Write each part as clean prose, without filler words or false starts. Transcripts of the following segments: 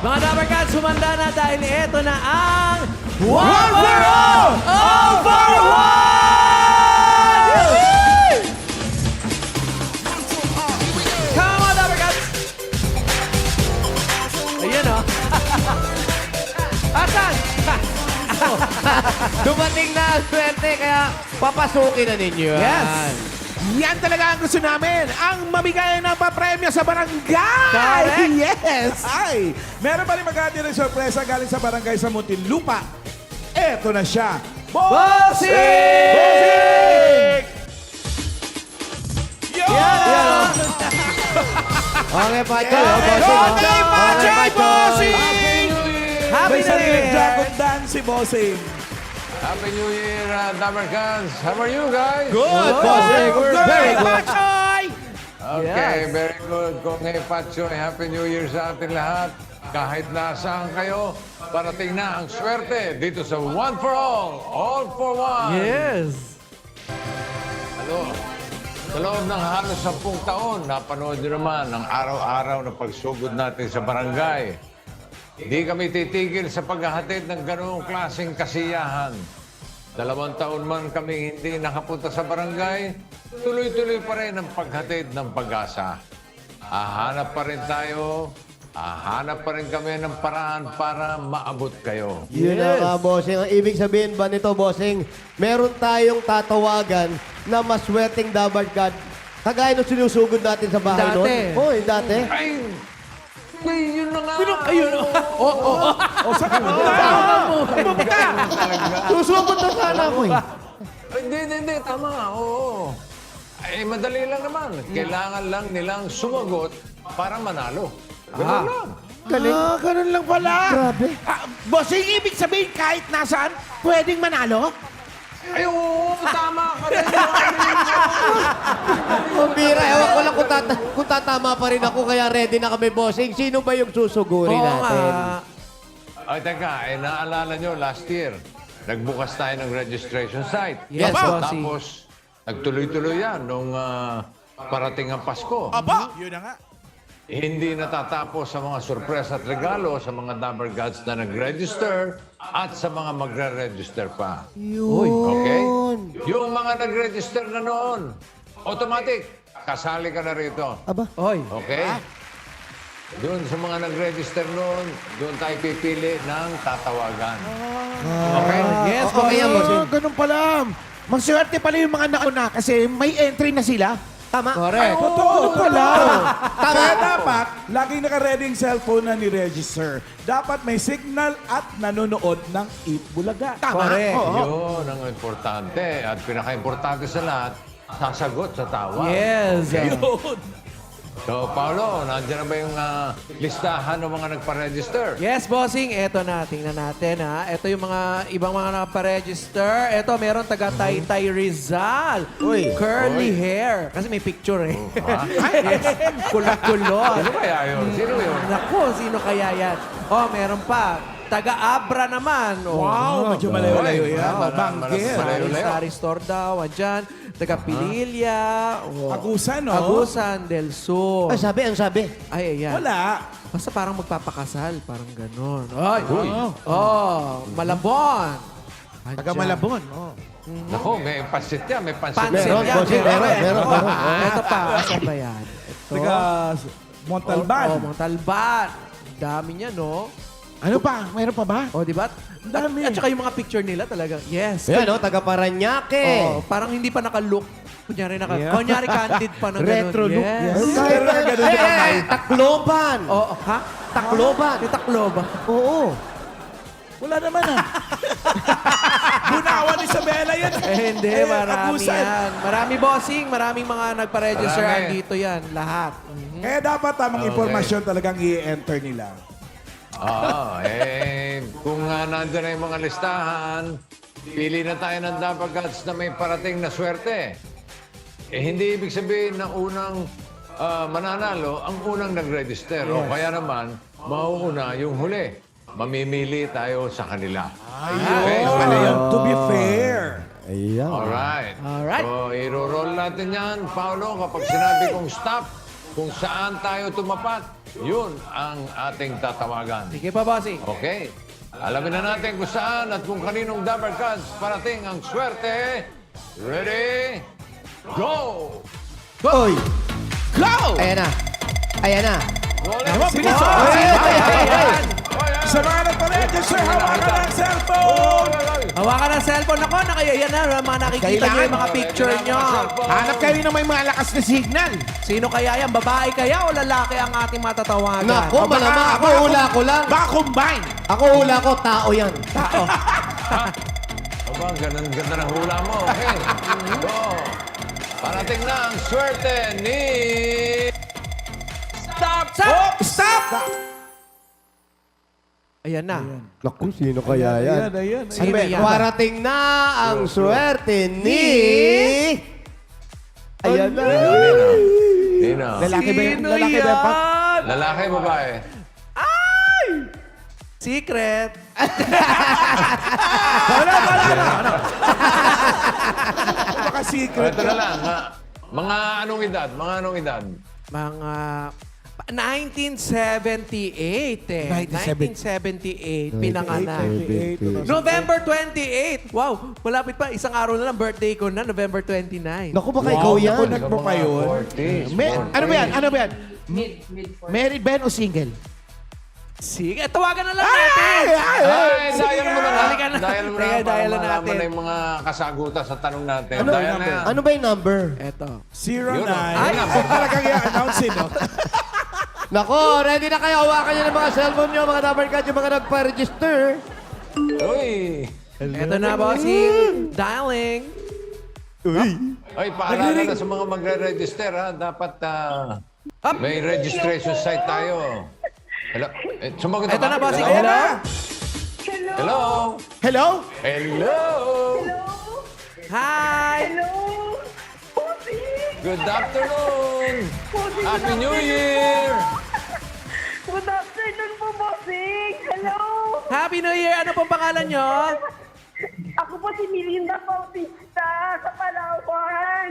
Mga Dabber Cats, sumanda na dahil ito na ang One for all! All for one! Come on, Dabber Cats! Ayan o. Asan? Dumating na ang swerte, kaya papasukin na ninyo yan. Yes. Yan talaga ang gusto namin. Ang mamigay ng papremyo sa barangay. Correct. Yes. Ay, meron pa rin magkati ng sorpresa galing sa barangay sa Muntinlupa. Eto na siya. Bossing! Bossing! Yo! Yan. Okay, Pacho. Okay, Pachay, Bossing! Happy May New sariling Year! dragon dance si Bossing. Happy New Year, Dabber Cats. How are you guys? Good, Bossing. We're very good. Pachay! Okay, Yes. very good. Kung Pacho, Happy New Year sa ating lahat. Kahit nasaan kayo, parating na ang swerte dito sa One for All for One. Yes. Ano? Sa loob ng halos 10 taon, napanood nyo naman ang araw-araw na pagsugod natin sa barangay. Hindi kami titigil sa paghahatid ng ganoong klaseng kasiyahan. 2 taon man kami hindi nakapunta sa barangay, tuloy-tuloy pa rin ang paghatid ng pag-asa. Hahanap pa rin tayo, hahanap pa rin kami ng paraan para maabot kayo. Yun na nga, Bossing. Ang ibig sabihin ba nito, Bossing, meron tayong tatawagan na maswerteng Dabber God. Kagaya nung sinusugod natin sa bahay Dati. noon. Oo, yung dati. Ay, yun na nga. Ayun. O, saan ka punta? Susugod na sana ako eh. Hindi, tama. Oo. Ay, madali lang naman. Kailangan lang nilang sumagot para manalo. Ganun lang. Ganun lang pala. Grabe. Bossing, ibig sabihin kahit nasaan, pwedeng manalo? Ay, oo, tama ka rin. Ang bira, ewan ko lang kung tatama pa rin ako, kaya ready na kami, Bossing. Sino ba yung susugurin Oo natin? nga. Ay, teka, naalala nyo, last year, nagbukas tayo ng registration site. Yes, bossing. Tapos, nagtuloy-tuloy yan nung parating ang Pasko. Aba, yun na nga. Hindi natatapos sa mga sorpresa at regalo sa mga Dabber Gods na nag-register at sa mga magre-register pa. Okay? Yung mga nag-register na noon, automatic, kasali ka na rito. Aba. Oy. Okay? Doon sa mga nag-register noon, doon tayo pipili ng tatawagan. Okay? Yes, Okay yan, bossing. Bossing. Ganun pala. Maswerte pala yung mga nauna kasi may entry na sila. Tama. Correct. Totoo pala. Tama. Kaya dapat, laging naka-ready yung cellphone na ni-register. Dapat may signal at nanonood ng Eat Bulaga. Correct. Oo. Yun ang importante. At pinaka-importante sa lahat, sasagot sa tawag. Yes. Yun. So, Paolo, nandiyan na ba yung listahan ng mga nagpa-register? Yes, bossing. Eto na. Tingnan natin, ha. Ito yung mga ibang mga nakaparegister. Eto, meron taga Taytay Rizal. Uy. Curly Uy. hair. Kasi may picture, eh. Ha? Kulot-kulot. Sino kaya yun? Sino yun? Naku, sino kaya yan? Oh, meron pa. Taga-Abra naman. Oh. Wow, medyo malayo-layo Oy, yan. malayo- Banggit. malayo- Sari Store daw. Andyan. Taga-Pililya. Oh. Agusan, no? Agusan del Sur. Ay, ang sabi. Ay, ayan. Wala. Basta parang magpapakasal. Parang ganon. Ay. Uy. Oh, Malabon. Andyan. Taga Malabon. Oh. Naku, may pansit yan. May pansit. Pansit Meron, yan. bossing, meron. Ito pa. Asan ba yan? Ito. Taga Montalban. Oh, Montalban. Dami niya, no? Ano pa? Mayroon pa ba? Oh, di ba? Dami. At saka yung mga picture nila talaga. Yes. Yan, no? Taga Paranaque. Oh, parang hindi pa naka-look. Kunyari, Yeah. kunyari candid pa ng ganun. Retro look. Yes. Pero ganun din ang Ay, Tacloban. Oh, ha? Tacloban. May Tacloba. Oo. Wala naman ah. Bunawan Isabela yan. Hindi, marami Abusan. yan. Marami bossing, maraming mga nagpa-register. Marami. Andito yan, lahat. Kaya dapat tamang Okay. impormasyon talagang i-enter nila. Kung nandun na yung mga listahan, pili na tayo ng Dabber Gods na may parating na swerte. Hindi ibig sabihin na unang mananalo ang unang nag-register. O kaya naman, mauuna yung huli. Mamimili tayo sa kanila. Okay? Ano yun? To be fair. Ayan. Alright. Alright. So, iro-roll natin yan, Paolo, kapag sinabi kong stop, kung saan tayo tumapat. yun ang ating tatawagan. Sige pa, bossing. Okay. Alamin na natin kung saan at kung kaninong Dabber Cards parating ang swerte. Ready? Go! Oy! Go! Ayan na. Ayan na. Naman, bilis oh. Sa mga nagpa-register, hawakan ng cellphone! Hawakan ng cellphone ako. Yan na, mga nakikita nyo yung mga picture nyo. Hanap kayo ng may malakas na signal. Sino kaya yan? Babae kaya o lalaki ang ating matatawagan? Naku, malamang. Ako hula ko lang. Baka combine. Ako hula ko, tao yan. Tao. Aba, ganda ng hula mo. Okay. Go! Parating na ang swerte ni... Stop! Stop! Stop! Ayan na. Naku, sino kaya yan? Ayan. Sino Sabi, yan? parating na ang swerte ni... Ayan na. Nino. Lalaki ba yun? Sino Lalaki ba yun? yan? Lalaki, babae. Secret. Baka secret. Ito na lang, ha? Mga anong edad? Mga anong edad? Mga 1978 eh. 1978, pinanganak. November 28. Wow, malapit pa. Isang araw na lang, birthday ko na, November 29. Naku, baka ikaw yan. Ako nagpo pa yun. 40s. Ano ba yan? Ano ba yan? Married ba yan o single? Sige, tawagan na lang natin. Ay, dial mo na nga. Halika na. Dial mo na Sige, para dial na malaman natin. na yung mga kasagutan sa tanong natin. Ano, Dial na yan. ano ba yung number? Eto. 09. Ay, Kung talagang i-announce no? Nako, ready na kayo. Hawakan nyo ng mga cellphone nyo, mga number card, yung mga nagpa-register. Uy! Eto na, bossing. Dialing. Ay, paalala na sa mga magre-register, ha? Dapat may registration site tayo. Hello? Sumagot Eto na, bossing. Hello? Hello? Hello? Hello? Hello? Hi! Good afternoon! Happy New Year! Good afternoon po, bossing! Hello! Happy New Year! Ano pong pangalan nyo? Ako po si Melinda Bautista sa Palawan.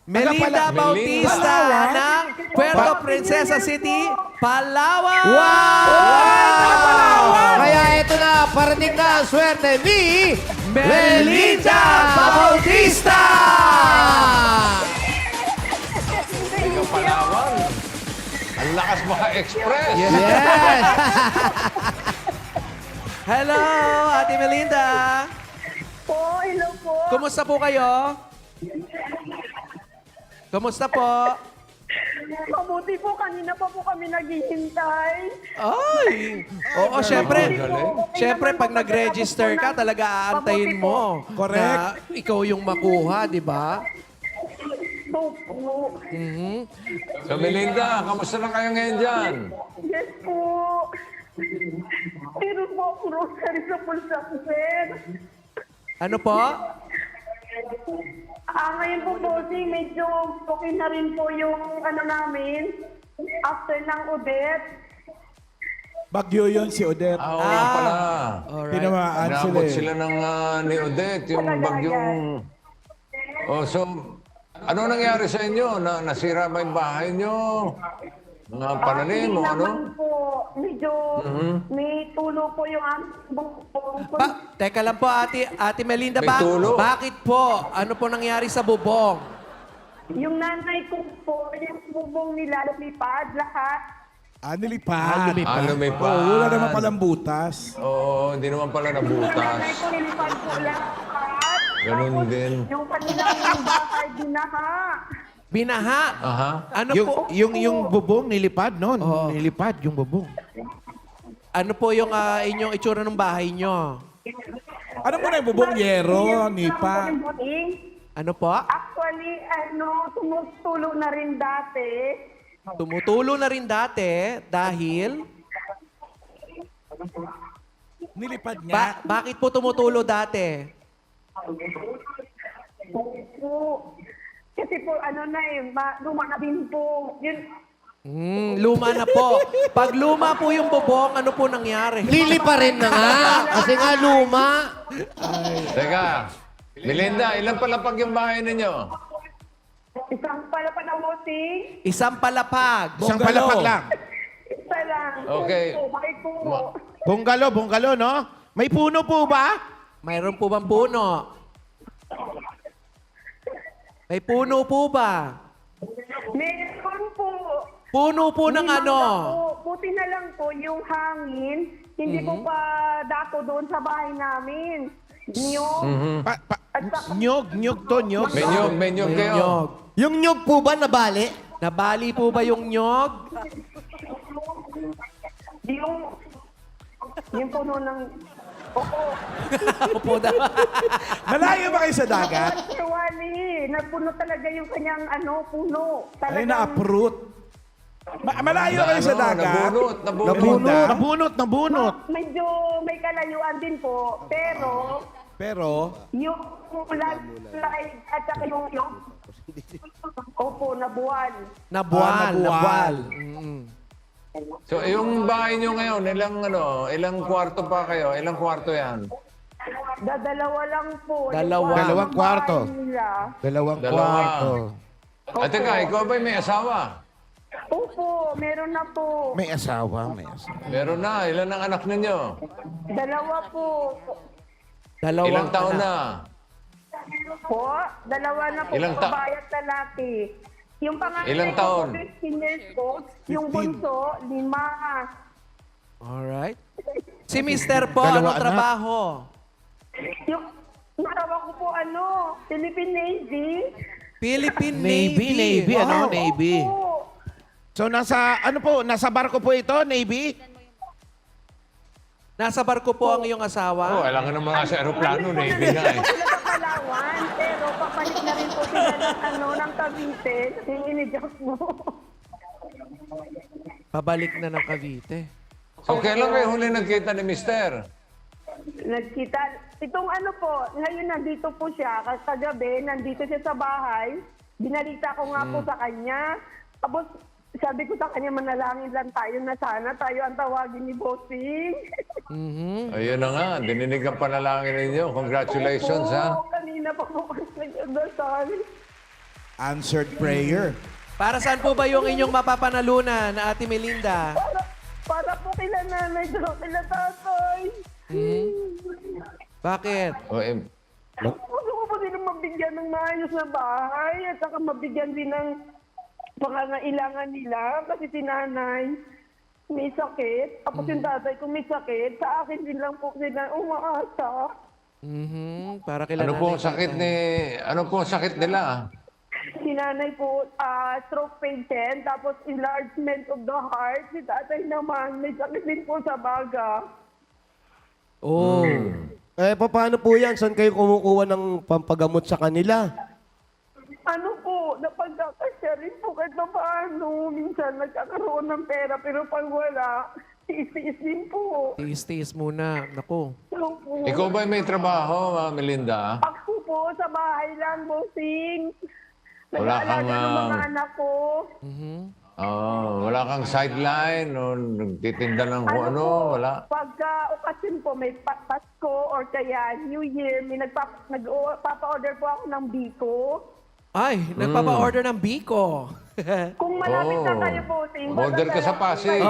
Melinda Bautista ng Puerto Princesa City, Palawan! Wow! Kaya ito na, parating na ang swerte ni... Melinda Bautista! Ikaw Palawan. Ang lakas maka-express. Yes! Hello, Ate Melinda! Po, hello po. Kumusta po kayo? Kumusta po? Mabuti po, kanina pa po kami naghihintay. Ay! Oo, syempre. Syempre, pag nag-register ka, talaga aantayin mo. Correct. Na ikaw yung makuha, di ba? Opo. So, Melinda, kamusta na kayo ngayon dyan? Yes po. Pero po ako grocery sa pulsa ko, sir. Ano po? Ngayon po, bossing, medyo okay na rin po yung ano namin. After ng Odette. Bagyo yun si Odette. Oo nga pala. Alright. Tinamaan sila Inabot eh. sila ng ni Odette, yung bagyong... Oh, so, ano nangyari sa inyo? Nasira ba yung bahay nyo? Mga pananim o Hindi ano? naman po, medyo may tulo po yung bubong. Teka lang po, Ate Melinda, May tulo. bakit po? Ano po nangyari sa bubong? Yung nanay ko po, yung bubong nila, lumipad lahat. Nilipad. Lumipad. Oo, wala naman palang butas. Oo, hindi naman pala Yung nanay nabutas. ko, nilipad po lahat. Ganun Tapos, din. yung kanilang bahay, binaha. Binaha. Aha. Ano po? Yung bubong nilipad noon. Oo. Nilipad yung bubong. Ano po yung inyong itsura ng bahay nyo? Ano po na yung bubong yero, Yung nipa? buting. Ano po? Actually, tumutulo na rin dati. Tumutulo na rin dati dahil... Nilipad niya. Bakit po tumutulo dati? Po. Kasi po, luma na din po. Yun, Luma na po. Pag luma po yung bubong, ano po nangyari? Lili pa rin na nga. Kasi nga luma. Teka, Melinda, ilan palapag yung bahay ninyo? isang pala pa na bossing. Isang palapag. Isang Bungalow. palapag lang. Isa lang. Okay. May puno. Bungalo, no? May puno po ba? Mayroon po bang puno? May puno po ba? Meron po. Puno po ng May ano? mangga po. Buti na lang po yung hangin. Hindi po pa dako doon sa bahay namin. Niyog. At saka Nyog to, nyog. May nyog kayo. Nyog. Yung nyug po ba nabali? Nabali po ba yung nyog? yung puno ng... Oo. Opo na. Malayo ba kayo sa dagat? Actually, napuno talaga yung kanyang puno. Ay, Talagang na-uproot. Malayo kayo sa dagat? Nabunot. Nabunot. medyo may kalayuan din po. Pero, yung landslide at saka yung opo, nabuwan. Nabuwal. Mm. So, yung bahay nyo ngayon, ilang kwarto pa kayo? Ilang kwarto yan? Dalawa lang po. Dalawa. Yung Dalawang kwarto. bahay nila. Dalawang Dalawa. kwarto. At teka, ikaw ba may asawa? Opo, meron na po. May asawa. Meron na. Ilan ang anak ninyo? Dalawa po. Dalawang Ilang taon anak. na? Po, dalawa na po. Ilang Babae at lalaki. Yung panganay Ilang ko, taon? 15 years po. Yung bunso, 5. Alright. Si Mr. po, Dalawa anong anak. trabaho? Yung narawa ko po, Philippine Navy. Philippine Navy, Navy. Navy, ano? Wow. Navy. Opo. So, nasa barko po ito, Navy? Nasa barko po ang iyong asawa? Kailangan naman nga sa aeroplano, Navy na eh. Sila sa Palawan, pero papalit na rin po sila ng Cavite. Yung inidjust mo. Pabalik na ng Cavite. So, kailan kayo huli nagkita ni Mister? Nagkita. Itong po, ngayon nandito po siya. Kagabi, nandito siya sa bahay. Binalita ko nga po sa kanya. Tapos, sabi ko sa kanya, manalangin lang tayo na sana tayo ang tawagin ni Bossing. Ayun na nga, dininig ang panalangin ninyo. Congratulations, ha? Oo, kanina pa po kasi nagdasal. Answered prayer. Para saan po ba yung inyong mapapanalunan, Ate Melinda? Para po kila nanay, kila tatay. Bakit? Gusto ko po din mabigyan ng maayos na bahay at saka mabigyan din ng pangangailangan nila kasi si nanay may sakit. Tapos yung tatay kung may sakit, sa akin din lang po sila umaasa. Para kila Ano pong nanay, sakit nila? Si nanay po, stroke patient, tapos enlargement of the heart. Si tatay naman, may sakit din po sa baga. Oh. Paano po yan? Saan kayo kumukuha ng pampagamot sa kanila? Napagkakasya rin po kahit na paano. Minsan nagkakaroon ng pera, pero pag wala, tiis-tiis din po. Tiis-tiis muna. Naku. So po, Ikaw ba may trabaho, Melinda? ako po, sa bahay lang, bossing. Wala kang, Nag-aalaga ng mga anak ko. Wala kang sideline o nagtitinda ng kung ano? Wala? Pagka okasyon po, may Pasko or kaya New Year, may nagpapa-order po ako ng biko. Ay, nagpapa-order ng biko. Kung malapit na kayo, bossing. Order ka sa Pasig.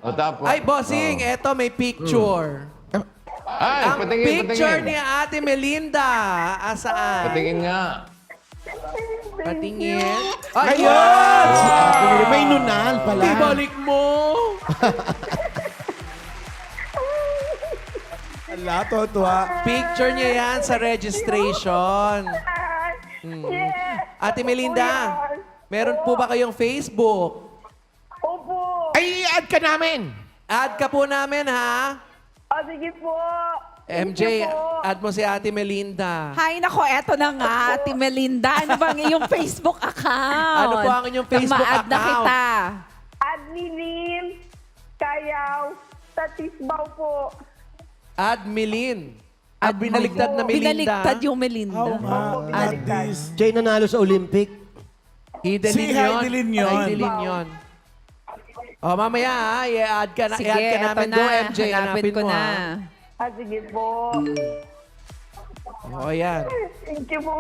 O tapos? Ay, bossing, eto may picture. Ay, Ang patingin. picture ni Ate Melinda. Asaan? Patingin nga. Patingin. Ayun! May nunal pala. Ibalik mo. Ala, tuwa. Picture niya yan sa registration. Yes! Ate Melinda, meron po ba kayong Facebook? Opo! Ay, add ka namin. Add ka po namin, ha? Sige po! Thank MJ, you po. add mo si Ate Melinda. Hay nako, eto na nga, Ate Melinda. Ano bang iyong Facebook account? Ano po ang inyong Facebook Ma-add na account? kita. Adminim, Kayaw, Tatisbaw po. Admilin. At binaligtad na Melinda. Binaligtad yung Melinda. Oh, ma. This. Jay nanalo sa Olympic. Heidelin Si yun. Heidelin yun. Heidelin yun. O, mamaya, ha? I-add ka, Sige, i-add ka eto namin na. doon, MJ. Hanapin Hanapin ko mo, na. ha? Sige po. O, yan. Thank you po.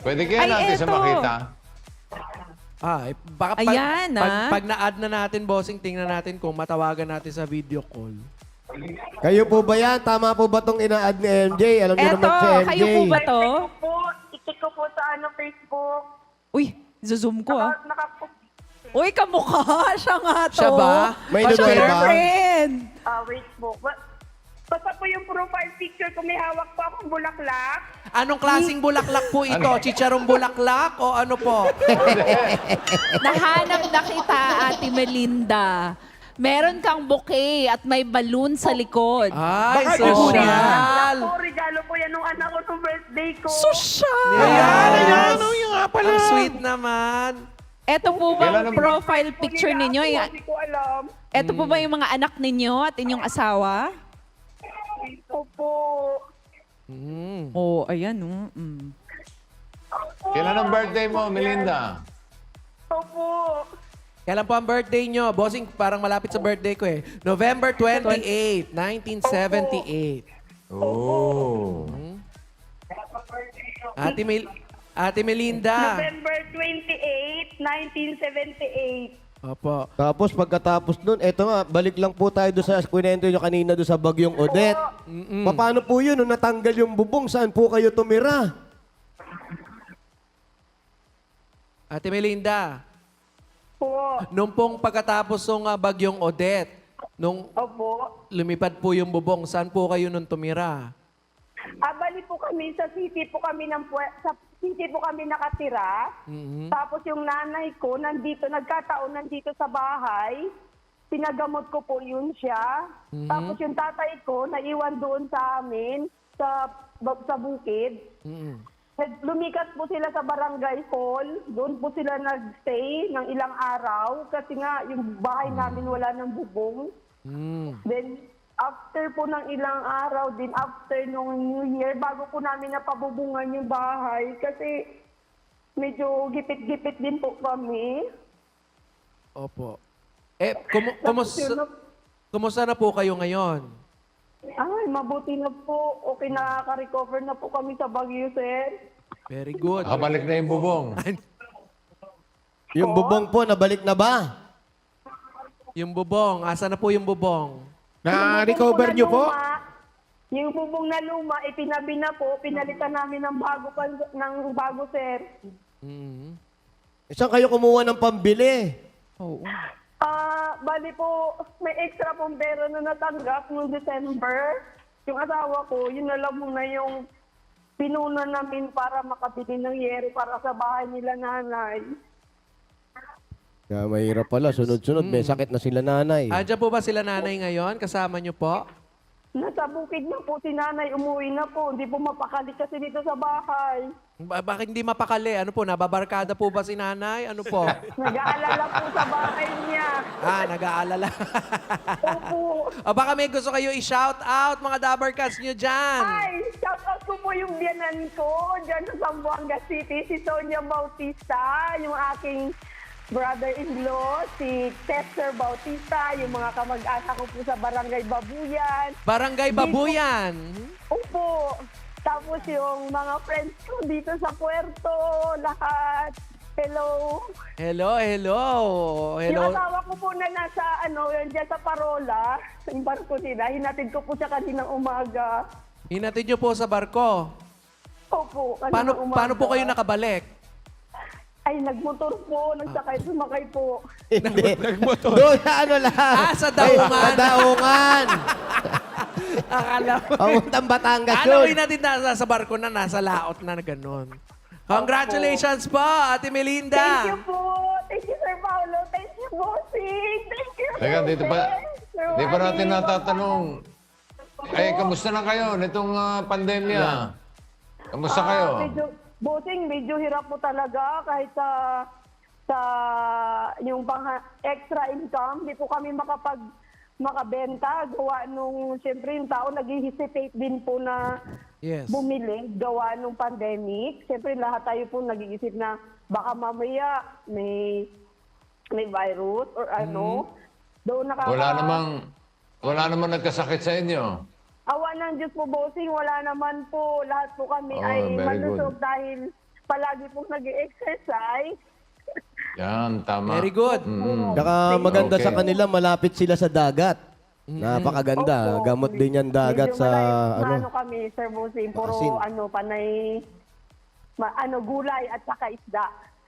Pwede kaya Ay, natin sa eto. makita? Baka Ayan, pag na-add na natin, bossing, tingnan natin kung matawagan natin sa video call. Kayo po ba yan? Tama po ba itong ina-add ni MJ? Alam niyo Eto, naman si MJ. kayo po ba to? Itik ko po sa Facebook. Uy, zoom ko ah. Naka, Uy, kamukha. Siya nga to. Siya ba? May Siya lugar your ba? friend. wait po. Basta po yung profile picture ko, may hawak po akong bulaklak. Anong klaseng bulaklak po ito? Chicharong bulaklak o ano po? Nahanap na kita, Ate Melinda. Meron kang bouquet at may balloon sa likod. Ay, Baka social. Regalo po yan nung anak ko nung birthday ko. Social! Ayan, yung nga pala. Ang sweet naman. Eto po Kailan ba ang- profile picture ninyo? Hindi ko alam. Eto po ba yung mga anak ninyo at inyong asawa? Opo. Oh, ayan. Mm. Kailan ang birthday mo, Melinda? Opo. Kailan po ang birthday nyo? Bossing, parang malapit sa birthday ko eh. November 28, 1978. Oh. Ate Melinda. November 28, 1978. Opo. Tapos pagkatapos nun, eto nga, balik lang po tayo doon sa kwento nyo kanina doon sa Bagyong Odette. Paano po yun? Nung natanggal yung bubong, saan po kayo tumira? Ate Melinda, Po. nung pong pagkatapos ng Bagyong Odette, nung Opo. lumipad po yung bubong, saan po kayo nun tumira? Bali po kami sa city po kami sa city po kami nakatira. Tapos yung nanay ko nagkataon nandito sa bahay. Pinagamot ko po yun siya. Tapos yung tatay ko naiwan doon sa amin sa bukid. Lumikas po sila sa barangay hall. Doon po sila nagstay ng ilang araw kasi nga yung bahay namin wala ng bubong. Then after po ng ilang araw din, after nung New Year, bago po namin napabubungan yung bahay kasi medyo gipit-gipit din po kami. Opo. Kumusta na po kayo ngayon? Ay, mabuti na po. Okay, nakaka-recover na po kami sa Baguio, sir. Very good. Nakabalik na yung bubong. Yung bubong po, nabalik na ba? Yung bubong, asa na po yung bubong? Na-recover nyo po? Yung bubong na luma, itinabi na po, pinalitan namin ng bago, sir. Saan kayo kumuha ng pambili? Oo. Bali po, may extra pong pera na natanggap noong December. Yung asawa ko, yun na lang muna yung pinuna namin para makabili ng yero para sa bahay nila nanay. Kaya mahirap pala, sunod-sunod, may sakit na sila nanay. Andiyan po ba sila nanay ngayon? Kasama nyo po? Nasa bukid na po si nanay, umuwi na po. Hindi po mapakali kasi dito sa bahay. Bakit hindi mapakali? Ano po, nababarkada po ba si nanay? Ano po? Nag-aalala po sa bahay niya. Nag-aalala. Opo. Baka may gusto kayo i-shout out, mga Dabarcats nyo dyan. Ay, shout out ko po yung biyanan ko dyan sa Zamboanga City, si Sonia Bautista, yung aking brother-in-law, si Chester Bautista, yung mga kamag-anak ko po sa Barangay Babuyan. Barangay Babuyan. Opo. Tapos yung mga friends ko dito sa Puerto, lahat. Hello. Hello. Yung asawa ko po na nasa, dyan sa Parola, yung barko nila, hinatid ko po siya kaninang umaga. Hinatid nyo po sa barko. Opo, kaninang umaga. Paano po kayo nakabalik? Ay, nagmotor po, sumakay po. Hindi. Doon sa ano lang. Sa Daungan. Sa Daungan. Akala ko. Pamuntang Batangas Ano yun. hinatid na sa barko na nasa laot na gano'n? Congratulations po, Ate Melinda. Thank you po. Thank you, Sir Paolo. Thank you, Bossing. Thank you. Teka, dito pa, di pa natin natatanong. Ay, kamusta na kayo nitong pandemya? Kamusta kayo? Bossing, medyo hirap po talaga kahit sa yung extra income. Hindi po kami makabenta. Gawa nung, siyempre yung tao nag-hesitate din po na bumili. Gawa nung pandemic. Siyempre lahat tayo po nag-iisip na baka mamaya may virus or ano. Doon Wala namang nagkasakit sa inyo. Awa ng Diyos po, Bossing, wala naman po. Lahat po kami ay very malusog good. dahil palagi po nag-exercise. Yan, tama. Very good. Saka maganda Okay. sa kanila, malapit sila sa dagat. Napakaganda. Opo. Gamot din yan dagat Medyo sa ano kami, Sir Bossing, puro Asin. panay gulay at saka isda.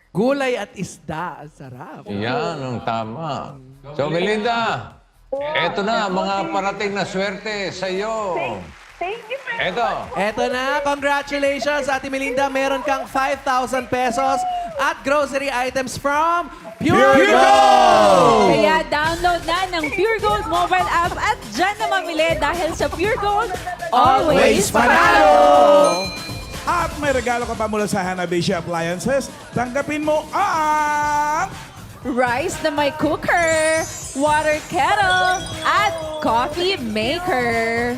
Gulay at isda. Ang sarap. Yan ang tama. So, Melinda, eto na, mga parating na swerte sa iyo. Thank you, sir. Eto. Eto na, congratulations, Ate Melinda. Meron kang 5,000 pesos at grocery items from Pure Gold! Kaya download na ng Pure Gold mobile app at dyan na mamili dahil sa Pure Gold, always panalo! At may regalo ka pa mula sa Hanabishi Appliances. Tanggapin mo ang... Rice na may cooker, water kettle, at coffee maker.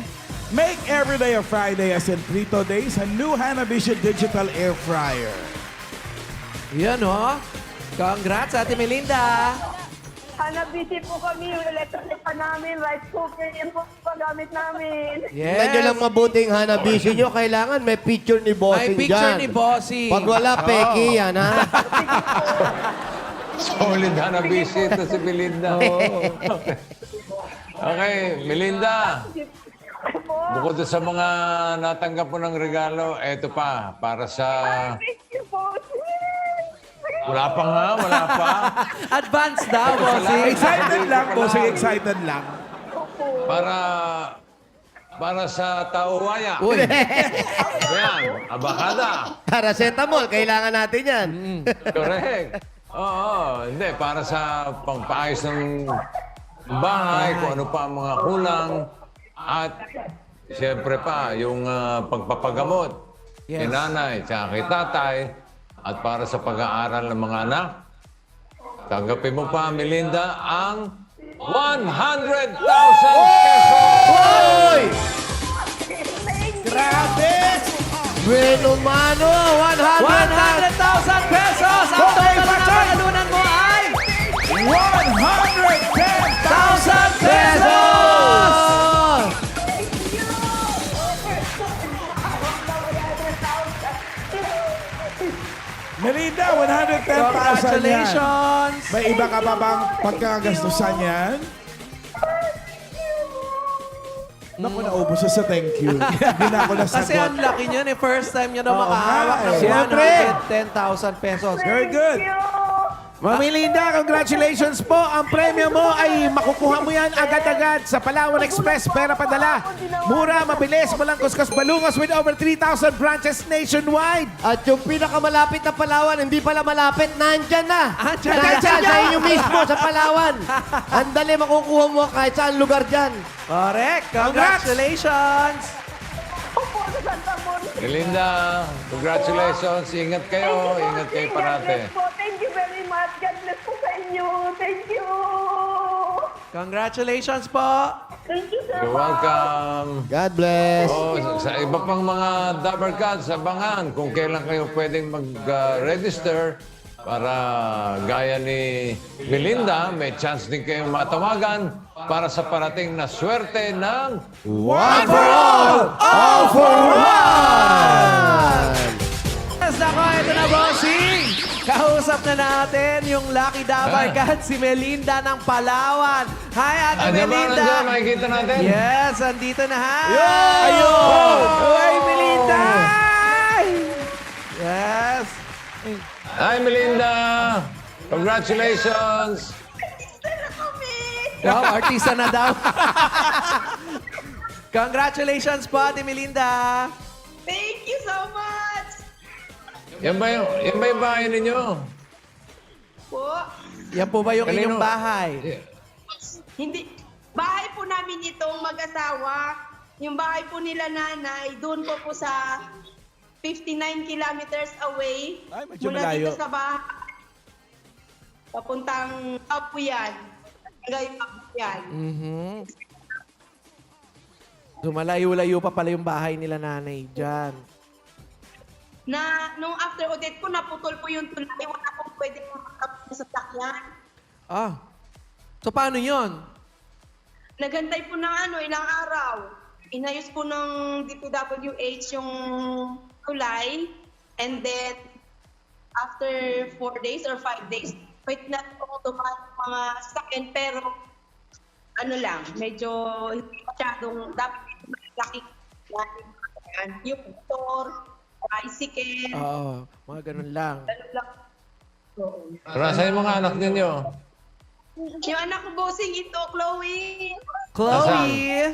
Make every day a Friday as in Prito Days, a new Hanabishi Digital Air Fryer. Yan, oh. Congrats, Ate Melinda. Hanabishi po kami, yung electric pa namin, rice cooker, yan po pagamit namin. Medyo lang Yes. mabuting hanabishi nyo. Kailangan may picture ni May Bossing picture dyan. ni Bossy. Pag wala, peki yan, ha? Solid na busy ito si Melinda. Okay, Melinda. Bukod sa mga natanggap mo ng regalo, eto pa, para sa... Thank you po. Wala pa nga, wala pa. Advance daw, Bossy. Excited lang, bossing, excited lang. Para sa tauwaya. Uy, Yan, abakada. Paracetamol, kailangan natin yan. Correct. Oo, hindi. Para sa pangpaayos ng bahay, kung ano pa ang mga kulang. At siyempre pa, yung pagpapagamot Yes. kay nanay, tsaka kay tatay. At para sa pag-aaral ng mga anak. Tanggapin mo pa, Melinda, ang 100,000 pesos! Hoy! Grabe! Bueno, mano! 100! 100,000 pesos! Ang total na napagalunan mo ay 110,000 1,000 pesos! Melinda, 110,000 yan. Congratulations! May iba ka pa bang pagkagastusan yan? Naku, naubos sa thank you. Hindi na ako Kasi ang nasagot. laki niyan eh. First time niya na Oo makahawak nga ng eh. Siyempre. 110,000 pesos. Very good. Ma'am Melinda, congratulations po. Ang premyo mo ay makukuha mo yan agad-agad sa Palawan Express. Pera padala. Mura, mabilis, walang kuskas balungos with over 3,000 branches nationwide. At yung pinakamalapit na Palawan, hindi pala malapit, nandyan na. Andyan na. Nandyan sa inyo mismo sa Palawan. Andali, makukuha mo kahit saan lugar dyan. Correct! Congratulations! Melinda, congratulations. Ingat kayo. Ingat kayo parate. Thank you very much. God bless po sa inyo. Thank you. Congratulations po! Thank you, sir. You're welcome. God bless. Oh, sa iba pang mga Dabber Cats, abangan kung kailan kayo pwedeng mag-register para gaya ni Melinda, may chance din kayong matawagan para sa parating na swerte ng One for all for one! Yes, nako, ito na, Bossing! Kausap na natin yung Lucky Dabber Cat, si Melinda ng Palawan. Hi, Ate Andiyan ba? Melinda! Andiyan, makikita natin? Yes, andito na. Hi! Ayun! Hi, Melinda! Yes! Hi, Melinda! Congratulations! Wow, artista na daw. Congratulations po, Ate Melinda! Thank you so much. Yan ba yung bahay ninyo? Po. Yan po ba yung Kanino? inyong bahay? Hindi. Bahay po namin itong mag-asawa. Yung bahay po nila nanay, doon po sa 59 kilometers away. Ay, medyo mula malayo. dito sa bahay. Papuntang Apuyan. Ngayon Apuyan. Lumalayo-layo pa pala yung bahay nila nanay dyan. Na nung after audit ko, naputol po yung tulay. Wala pong pwedeng makakapit sa sakyan. Ah, so paano yon? Nagantay po ng ilang araw. Inayos po ng DPWH yung tulay. And then, after 4 days or 5 days, wait na po tumaan mga sakin, pero ano lang, medyo hindi masyadong dapat malaki yung motor, bicycle, Oo, mga ganun lang. ano lang. Oo. Nasa yung mga anak ninyo? Yung anak ko, bossing, ito, Chloe. Chloe!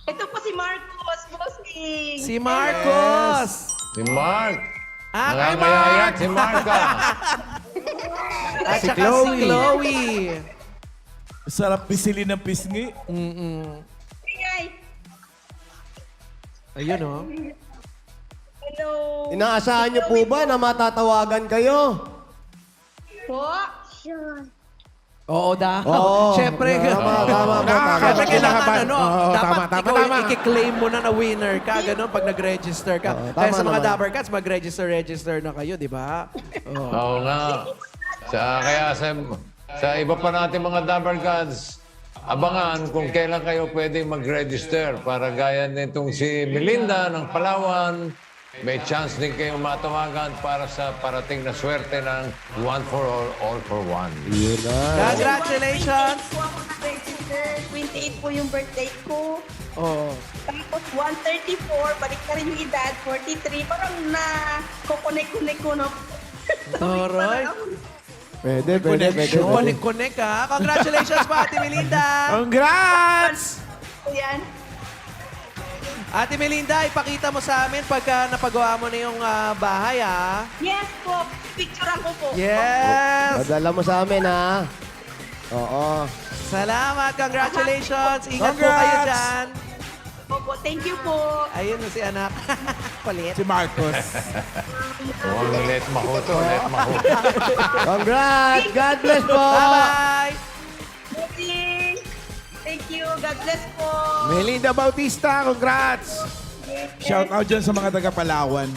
Ito po si Marcos, bossing. Si Marcos! Si Mark. Ah, kay Nangangayayak si Marka. At Si saka Chloe. si Chloe. Sarap pisili ng pisngi. Mm-mm. Ingay. Ayun, oh. Hello. Inaasahan niyo po ba na matatawagan kayo? Po. Oo, daw. Oo. Siyempre, Tama. Siyempre, kailangan, Nakakabahan. ano, Oo, dapat tama, ikaw tama. i-claim mo na winner ka, gano'n, pag nag-register ka. Oo, Kaya tama sa mga naman. Dabbercats, mag-register na kayo, di ba? Oo. Oo nga. Kaya sa iba pa natin mga Dabber Gods, abangan kung kailan kayo pwede mag-register para gaya nitong si Melinda ng Palawan. May chance din kayong matawagan para sa parating na swerte ng one for all for one. Yun na. Congratulations! 28 po yung birthday ko. Oo. Tapos 134, balik na rin yung edad, 43. Parang na kukunik-kunik ko, no? Toroy. Pwede. Connect ha. Congratulations po, Ate Melinda! Congrats! Yan. Ate Melinda, ipakita mo sa amin pagka napagawa mo na yung bahay, ha? Yes po. Picturean ko po. Yes! Padala mo sa amin, ha? Oo. Salamat! Congratulations! Ingat po Congrats! kayo dyan! Opo, thank you po. Ayun na si anak. Kulit. Si Marcos. Oh, let makuto, let makuto. Congrats! God bless po! Bye-bye! Blessing. Thank you. God bless po. Melinda Bautista, congrats! Shout out dyan sa mga taga Palawan.